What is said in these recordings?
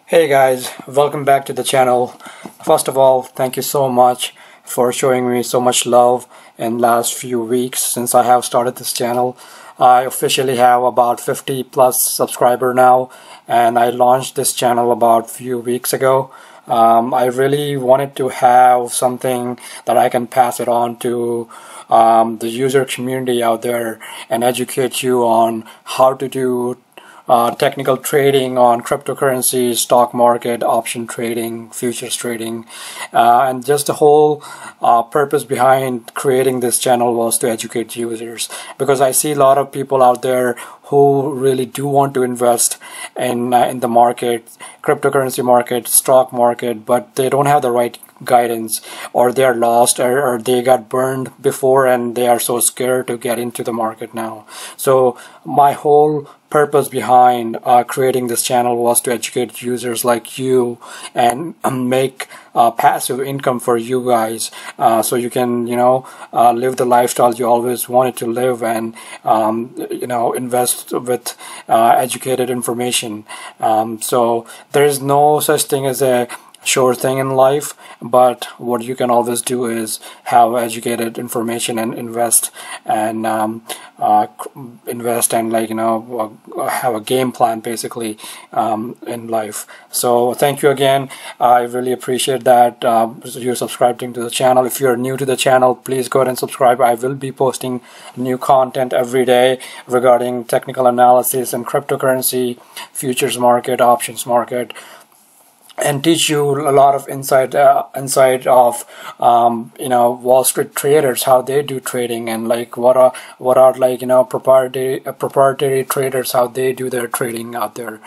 Hey guys, welcome back to the channel. First of all, thank you so much for showing me so much love in last few weeks since I have started this channel. I officially have about 50 plus subscriber now, and I launched this channel about few weeks ago. I really wanted to have something that I can pass it on to the user community out there and educate you on how to do technical trading on cryptocurrency, stock market, option trading, futures trading, and just the whole purpose behind creating this channel was to educate users, because I see a lot of people out there who really do want to invest in the market, cryptocurrency market, stock market, but they don't have the right guidance, or they're lost, or they got burned before and they are so scared to get into the market now. So my whole purpose behind creating this channel was to educate users like you and make passive income for you guys, so you can live the lifestyle you always wanted to live, and invest with educated information. So there is no such thing as a sure thing in life, but what you can always do is have educated information and invest and have a game plan basically in life. So thank you again. I really appreciate that you're subscribing to the channel. If you're new to the channel, please go ahead and subscribe. I will be posting new content every day regarding technical analysis and cryptocurrency, futures market, options market, and teach you a lot of insight of Wall Street traders, how they do trading, and what are proprietary traders, how they do their trading out there.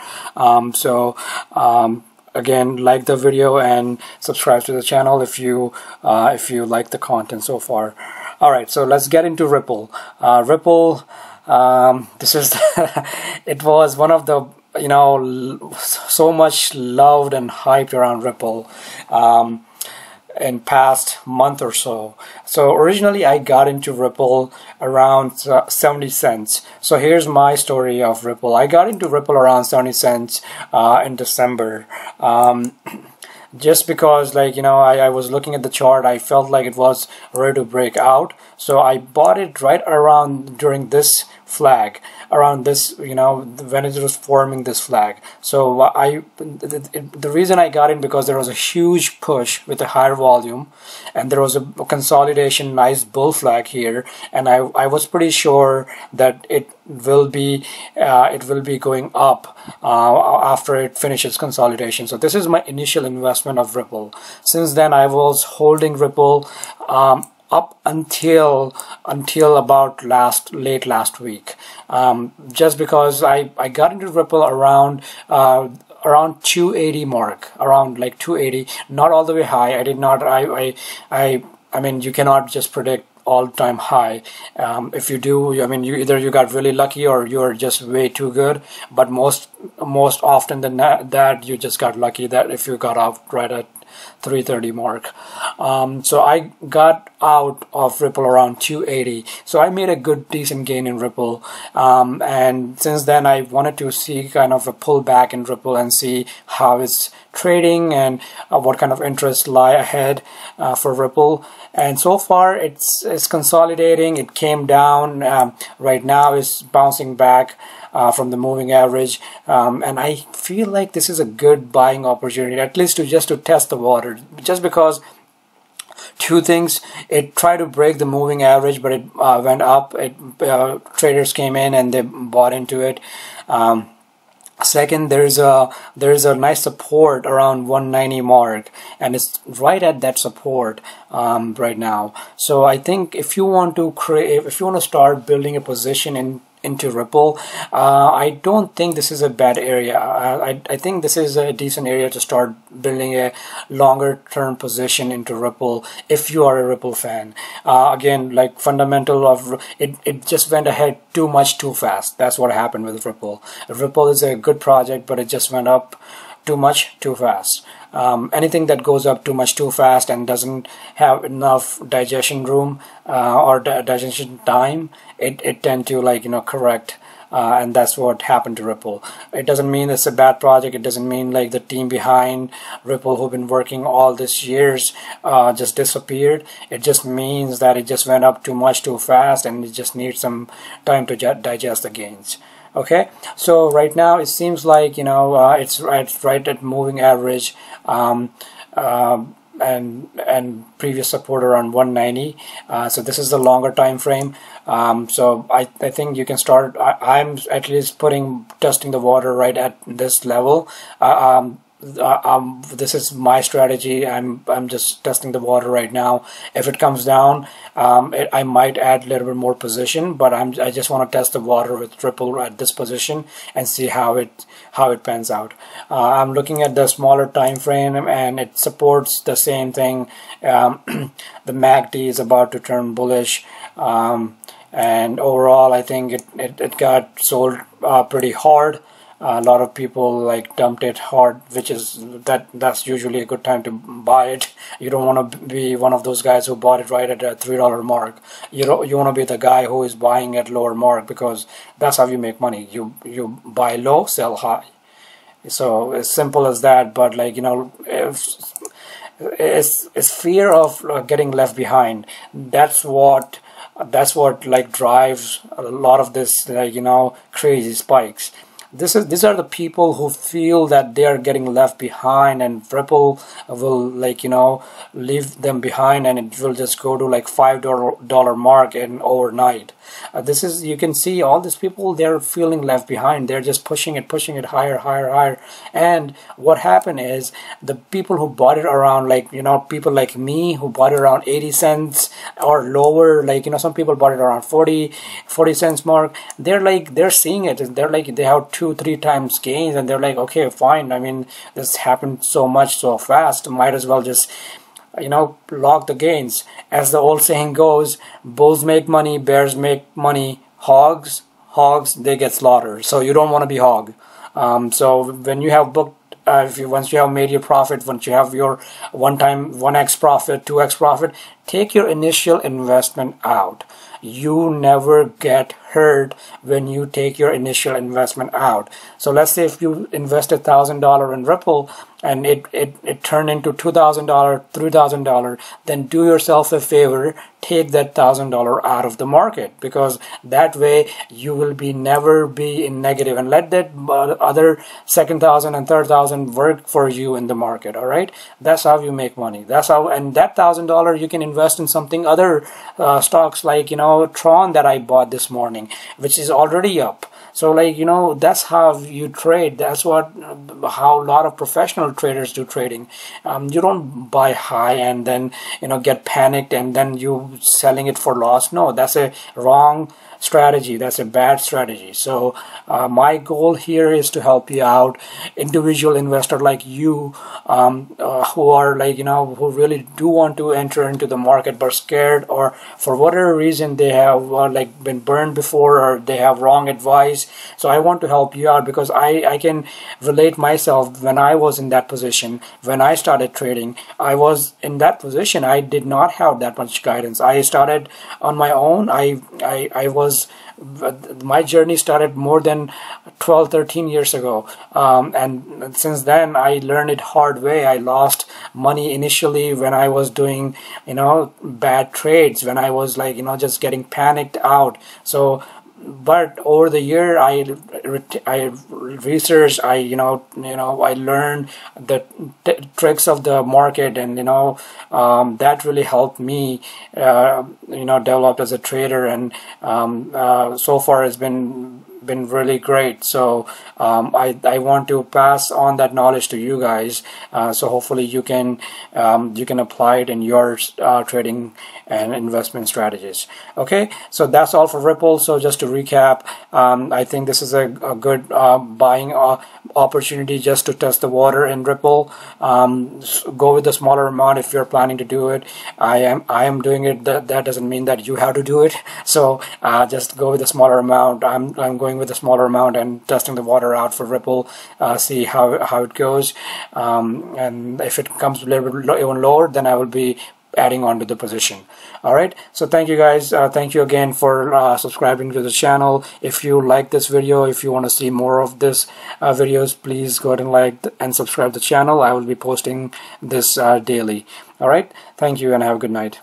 Again, like the video and subscribe to the channel if you like the content so far. Alright, so let's get into Ripple. Ripple, this is it was one of the so much loved and hyped around Ripple in past month or so. So originally I got into Ripple around 70 cents. So here's my story of Ripple. I got into Ripple around 70 cents in December. Just because I was looking at the chart, I felt like it was ready to break out, so I bought it right around during this flag, around this when it was forming this flag. So the reason I got in, because there was a huge push with a higher volume, and there was a consolidation, nice bull flag here, and I was pretty sure that it will be going up after it finishes consolidation. So this is my initial investment of Ripple. Since then I was holding Ripple up until about late last week, just because I got into Ripple around 280 mark, around like 280, not all the way high. I did not I mean, you cannot just predict all-time high. If you do, either you got really lucky or you're just way too good, but most often than that you just got lucky that if you got out right at 330 mark. So I got out of Ripple around 280, so I made a good decent gain in Ripple, and since then I wanted to see kind of a pullback in Ripple and see how it's trading and what kind of interest lie ahead for Ripple. And so far it's consolidating. It came down, right now is bouncing back from the moving average, and I feel like this is a good buying opportunity, at least just to test the water, just because two things: it tried to break the moving average, but it went up. Traders came in and they bought into it. Second, there's a nice support around 190 mark, and it's right at that support right now. So I think if you want to start building a position into Ripple, I don't think this is a bad area. I think this is a decent area to start building a longer term position into Ripple if you are a Ripple fan. Again, like fundamental of it just went ahead too much too fast. That's what happened with Ripple. Ripple is a good project, but it just went up too much too fast. Anything that goes up too much too fast and doesn't have enough digestion room or digestion time, it tend to correct and that's what happened to Ripple. It doesn't mean it's a bad project. It doesn't mean like the team behind Ripple who've been working all these years just disappeared. It just means that it just went up too much too fast, and it just needs some time to digest the gains. Okay, so right now it seems like, you know, it's right at moving average, and previous support around 190. So this is the longer time frame. So I think you can start. I'm at least testing the water right at this level. This is my strategy. I'm just testing the water right now. If it comes down, I might add a little bit more position, but I just want to test the water with Ripple at this position and see how it pans out. I'm looking at the smaller time frame, and it supports the same thing. The MACD is about to turn bullish, and overall I think it got sold pretty hard. A lot of people like dumped it hard, which is that's usually a good time to buy it. You don't want to be one of those guys who bought it right at a $3 mark. You want to be the guy who is buying at lower mark, because that's how you make money. You buy low, sell high. So as simple as that. But like, you know, it's fear of getting left behind. That's what like drives a lot of this, like, you know, crazy spikes. These are the people who feel that they are getting left behind, and Ripple will, like, you know, leave them behind, and it will just go to like $5 mark in overnight. This is, you can see all these people, they're feeling left behind. They're just pushing it higher. And what happened is the people who bought it around, like, you know, people like me who bought it around 80 cents or lower, like, you know, some people bought it around 40 cents mark. They're seeing it, and they're like, they have 2-3 times gains, and they're like, okay, fine. I mean, this happened so much so fast, might as well just, you know, lock the gains. As the old saying goes, bulls make money, bears make money, hogs they get slaughtered. So you don't want to be hog. So when you have booked, once you have made your profit, once you have your 1x profit, 2x profit, take your initial investment out. You never get hurt when you take your initial investment out. So let's say if you invested $1,000 in Ripple and it turned into $2,000, $3,000, then do yourself a favor, take that $1,000 out of the market, because that way you will never be in negative, and let that other second thousand and third thousand work for you in the market. All right, that's how you make money. That's how, and that $1,000 you can invest in something other stocks, like, you know, Tron that I bought this morning, which is already up. So, like, you know, that's how you trade. That's how a lot of professional traders do trading. You don't buy high and then, you know, get panicked and then you selling it for loss. No, that's a wrong strategy. That's a bad strategy. So my goal here is to help you out, individual investor like you, who are, like, you know, who really do want to enter into the market but scared, or for whatever reason they have like been burned before, or they have wrong advice. So I want to help you out, because I can relate myself. When I was in that position, when I started trading, I was in that position. I did not have that much guidance. I started on my own. My journey started more than 12-13 years ago, and since then I learned it hard way. I lost money initially when I was doing, you know, bad trades, when I was, like, you know, just getting panicked out. But over the year, I researched, I learned the tricks of the market, and, you know, that really helped me, develop as a trader, and so far has been really great. So I want to pass on that knowledge to you guys, so hopefully you can apply it in your trading and investment strategies. Okay, so that's all for Ripple. So just to recap, I think this is a good buying opportunity just to test the water in Ripple. Go with a smaller amount if you're planning to do it. I am doing it. That doesn't mean that you have to do it. So just go with a smaller amount. I'm going with a smaller amount and testing the water out for Ripple. See how it goes. And if it comes a little bit even lower, then I will be adding on to the position. All right, so thank you guys. Thank you again for subscribing to the channel. If you like this video, if you want to see more of this videos, please go ahead and like and subscribe to the channel. I will be posting this daily. All right, thank you and have a good night.